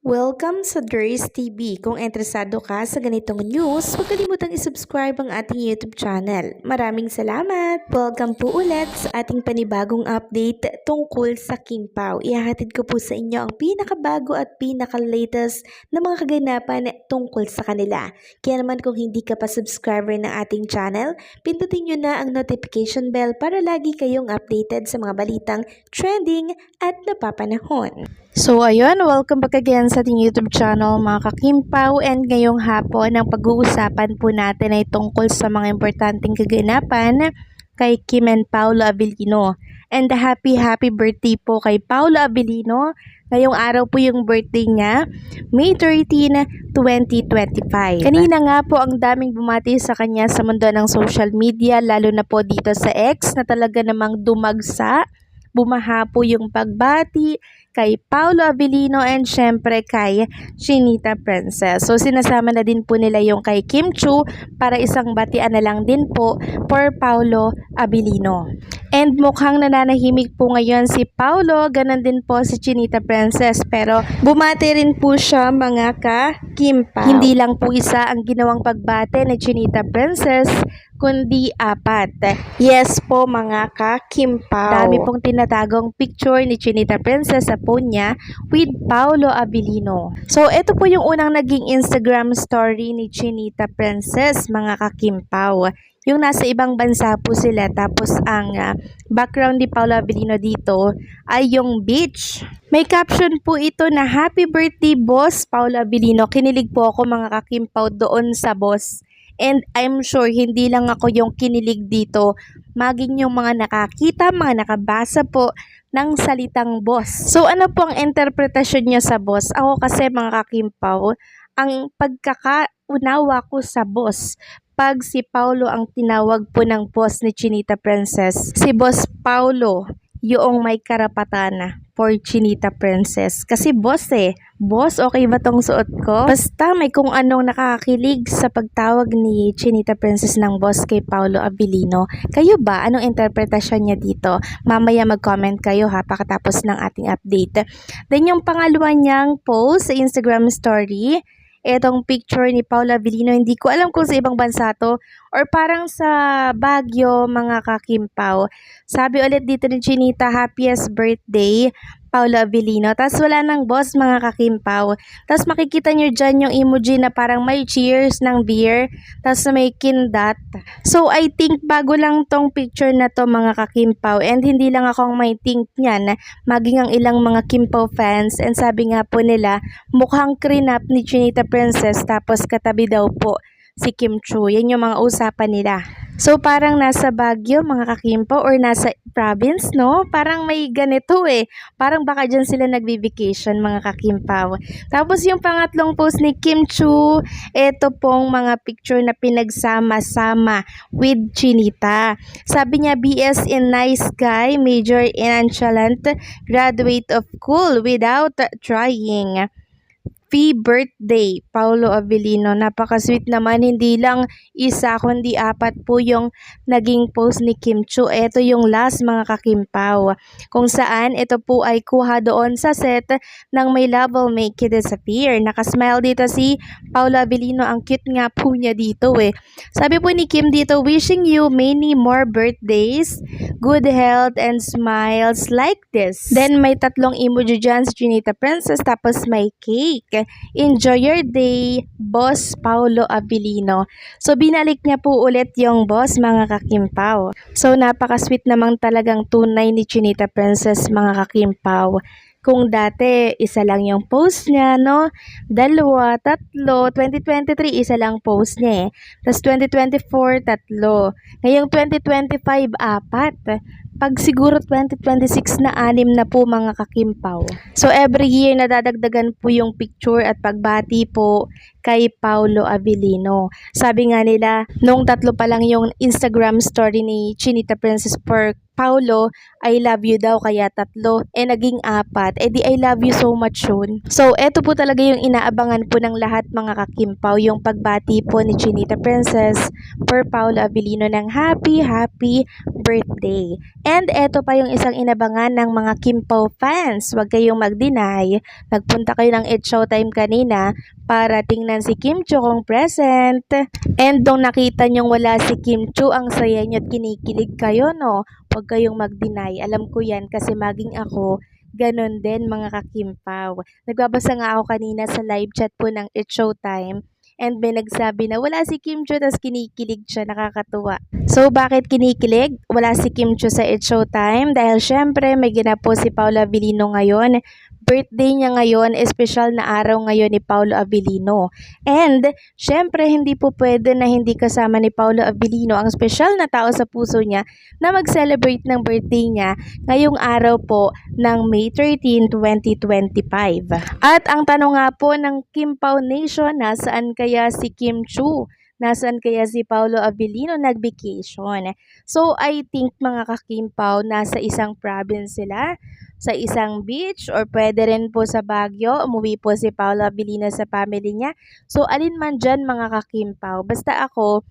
Welcome sa Dries TV. Kung interesado ka sa ganitong news, huwag kalimutang isubscribe ang ating YouTube channel. Maraming salamat! Welcome po ulit sa ating panibagong update tungkol sa Kim Pao. Ihahatid ko po sa inyo ang pinakabago at pinaka-latest na mga kaganapan tungkol sa kanila. Kaya naman kung hindi ka pa subscriber ng ating channel, pindutin nyo na ang notification bell para lagi kayong updated sa mga balitang trending at napapanahon. So ayun, welcome back again sa ating YouTube channel mga kakimpaw, and ngayong hapon ang pag-uusapan po natin ay tungkol sa mga importanteng kaganapan kay Kim and Paolo Abilino. And happy birthday po kay Paolo Abilino. Ngayong araw po yung birthday niya, May 13, 2025. Kanina nga po ang daming bumati sa kanya sa mundo ng social media, lalo na po dito sa X na talaga namang dumagsa. Bumaha po yung pagbati kay Paolo Abilino and syempre kay Chinita Princess. So sinasama na din po nila yung kay Kim Chiu para isang batian na lang din po for Paolo Abilino. And mukhang nananahimik po ngayon si Paolo, ganun din po si Chinita Princess, pero bumati rin po siya mga ka-Kim Pao. Hindi lang po isa ang ginawang pagbate ni Chinita Princess, kundi 4. Yes po mga ka-Kim Pao. Dami pong tinatagong picture ni Chinita Princess sa phone niya with Paolo Abilino. So ito po yung unang naging Instagram story ni Chinita Princess mga ka-Kim Pao. Yung nasa ibang bansa po sila, tapos ang background ni Paolo Abilino dito ay yung beach. May caption po ito na Happy Birthday Boss Paolo Abilino. Kinilig po ako mga ka-Kim Pao doon sa boss. And I'm sure hindi lang ako yung kinilig dito, maging yung mga nakakita, mga nakabasa po ng salitang boss. So ano po ang interpretasyon niya sa boss? Ako kasi mga ka-Kim Pao, ang pagkakaunawa ko sa boss, pag si Paolo ang tinawag po ng boss ni Chinita Princess, si Boss Paolo yung may karapatan for Chinita Princess. Kasi boss boss, okay ba tong suot ko? Basta may kung anong nakakakilig sa pagtawag ni Chinita Princess ng boss kay Paolo Abilino. Kayo ba? Anong interpretasyon niya dito? Mamaya mag-comment kayo ha, pagkatapos ng ating update. Then yung pangalawa niyang post sa Instagram story, etong picture ni Paolo Abilino, hindi ko alam kung sa ibang bansa to or parang sa Baguio mga ka-Kim Pao. Sabi ulit dito ni Chinita, happiest birthday Paolo Abilino. Tapos wala nang boss mga ka-Kim Pao. Tapos makikita nyo dyan yung emoji na parang may cheers ng beer. Tapos may kindat. So I think bago lang tong picture na to mga ka-Kim Pao. And hindi lang ako ang may think niyan. Maging ang ilang mga Kim Pao fans. And sabi nga po nila, mukhang crinap ni Chinita Princess. Tapos katabi daw po si Kim Chiu. Yan yung mga usapan nila. So parang nasa Baguio mga ka-Kim Pao or nasa province, no? Parang may ganito Parang baka dyan sila nagbe-vacation mga ka-Kim Pao. Tapos yung pangatlong post ni Kim Chiu, eto pong mga picture na pinagsama-sama with Chinita. Sabi niya, BS in nice guy, major in nonchalant, graduate of cool without trying. Happy birthday, Paolo Abilino. Napaka-sweet naman. Hindi lang isa, kundi 4 po yung naging post ni Kim Chiu. Ito yung last mga ka-Kim Pao. Kung saan, ito po ay kuha doon sa set ng My Love Will Make You Disappear. Nakasmile dito si Paolo Abilino. Ang cute nga po niya dito Sabi po ni Kim dito, wishing you many more birthdays, good health, and smiles like this. Then may 3 emoji dyan si Chinita Princess, tapos may cake. Enjoy your day, Boss Paolo Abilino. So binalik niya po ulit yung boss mga ka-Kim Pao. So napaka-sweet namang talagang tunay ni Chinita Princess mga ka-Kim Pao. Kung dati, isa lang yung post niya, no? 2, 3, 2023, isa lang post niya Tapos 2024, 3. Ngayong 2025, 4. Pag siguro 2026 na 6 na po mga ka-Kim Pao. So every year nadadagdagan po yung picture at pagbati po kay Paolo Abilino. Sabi nga nila, nung 3 pa lang yung Instagram story ni Chinita Princess per Paolo, I love you daw, kaya 3, naging 4. Di I love you so much yun. So eto po talaga yung inaabangan po ng lahat mga ka-Kim Pao, yung pagbati po ni Chinita Princess per Paolo Abilino ng happy birthday. And eto pa yung isang inabangan ng mga Kim Pao fans. Huwag kayong mag-deny. Nagpunta kayo ng It's Showtime kanina para tingnan si Kim Chiu kung present. And nung nakita nyong wala si Kim Chiu, ang saya nyo at kinikilig kayo, no? Huwag kayong mag-deny. Alam ko yan kasi maging ako, ganon din mga ka-Kim Pao. Nagbabasa nga ako kanina sa live chat po ng It's Showtime. And may nagsabi na wala si Kim Chiu, tas kinikilig siya, nakakatuwa. So, bakit kinikilig? Wala si Kim Chiu sa It's Showtime dahil syempre may ganap po si Paolo Abilino ngayon. Birthday niya ngayon, espesyal na araw ngayon ni Paolo Abilino. And, syempre, hindi po pwede na hindi kasama ni Paolo Abilino ang espesyal na tao sa puso niya na mag-celebrate ng birthday niya ngayong araw po ng May 13, 2025. At ang tanong nga po ng Kim Pao Nation, nasaan kaya si Kim Chiu? Nasaan kaya si Paolo Abilino nag-vacation? So, I think mga ka-Kim Pao, nasa isang province sila, sa isang beach, or pwede rin po sa Baguio. Umuwi po si Paolo Abilino sa family niya. So, alin man dyan mga ka-Kim Pao. Basta ako,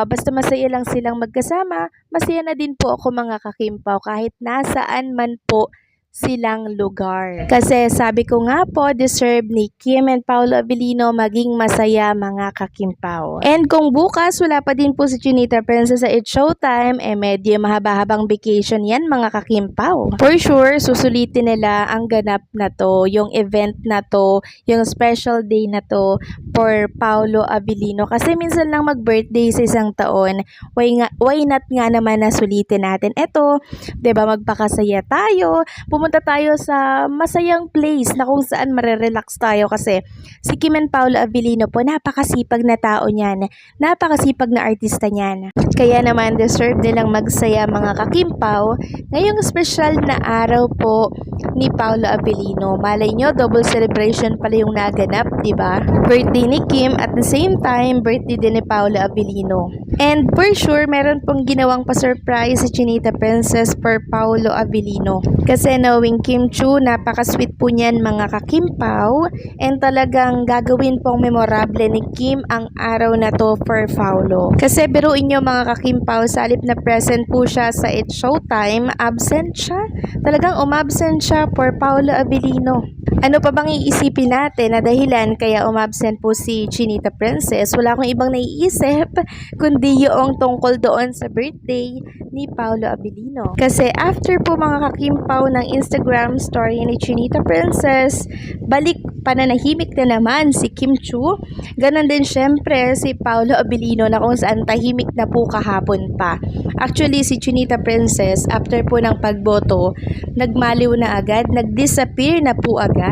basta masaya lang silang magkasama, masaya na din po ako mga ka-Kim Pao kahit nasaan man po silang lugar. Kasi sabi ko nga po, deserve ni Kim and Paolo Abilino maging masaya mga ka-Kim Pao. And kung bukas wala pa din po si Chinita Princess sa It's Showtime, medyo mahaba-habang vacation yan mga ka-Kim Pao. For sure, susulitin nila ang ganap na to, yung event na to, yung special day na to for Paolo Abilino. Kasi minsan lang mag-birthday sa isang taon, why not nga naman na sulitin natin. Eto, 'di ba, magpakasaya tayo, pumunta tayo sa masayang place na kung saan marerelax tayo kasi si Kim and Paolo Abilino po, napakasipag na tao niyan, napakasipag na artista niyan. Kaya naman deserve nilang magsaya mga ka-Kim Pao ngayong special na araw po ni Paolo Abilino. Malay nyo, double celebration pala yung naganap, di ba? Birthday ni Kim at the same time, birthday din ni Paolo Abilino. And for sure, meron pong ginawang pa-surprise si Chinita Princess for Paolo Abilino. Kasi knowing Kim Chiu, napaka-sweet po niyan mga ka-Kim Pao, and talagang gagawin pong memorable ni Kim ang araw na to for Paolo. Kasi biruin nyo mga ka-Kim Pao, sa halip na present po siya sa It's Showtime, absent siya. Talagang umabsent siya for Paolo Abilino. Ano pa bang iisipin natin na dahilan kaya umabsent po si Chinita Princess? Wala akong ibang naiisip kundi yung tungkol doon sa birthday ni Paolo Abilino. Kasi after po mga ka-Kim Pao ng Instagram story ni Chinita Princess, balik pananahimik na naman si Kim Chiu. Ganon din syempre si Paolo Abilino na kung saan tahimik na po kahapon pa. Actually si Chinita Princess after po ng pagboto, nagmaliw na agad, nag-disappear na po agad.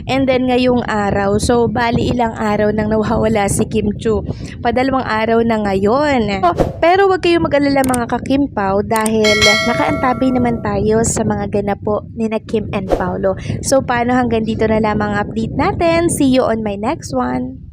And then ngayong araw, so bali ilang araw nang nawawala si Kim Chiu. Padalawang araw na ngayon. Pero wag kayong mag-alala mga ka-Kim Pao dahil nakaantabi naman tayo sa mga ganap po ni na Kim and Paolo. So paano, hanggang dito na lamang update natin. See you on my next one.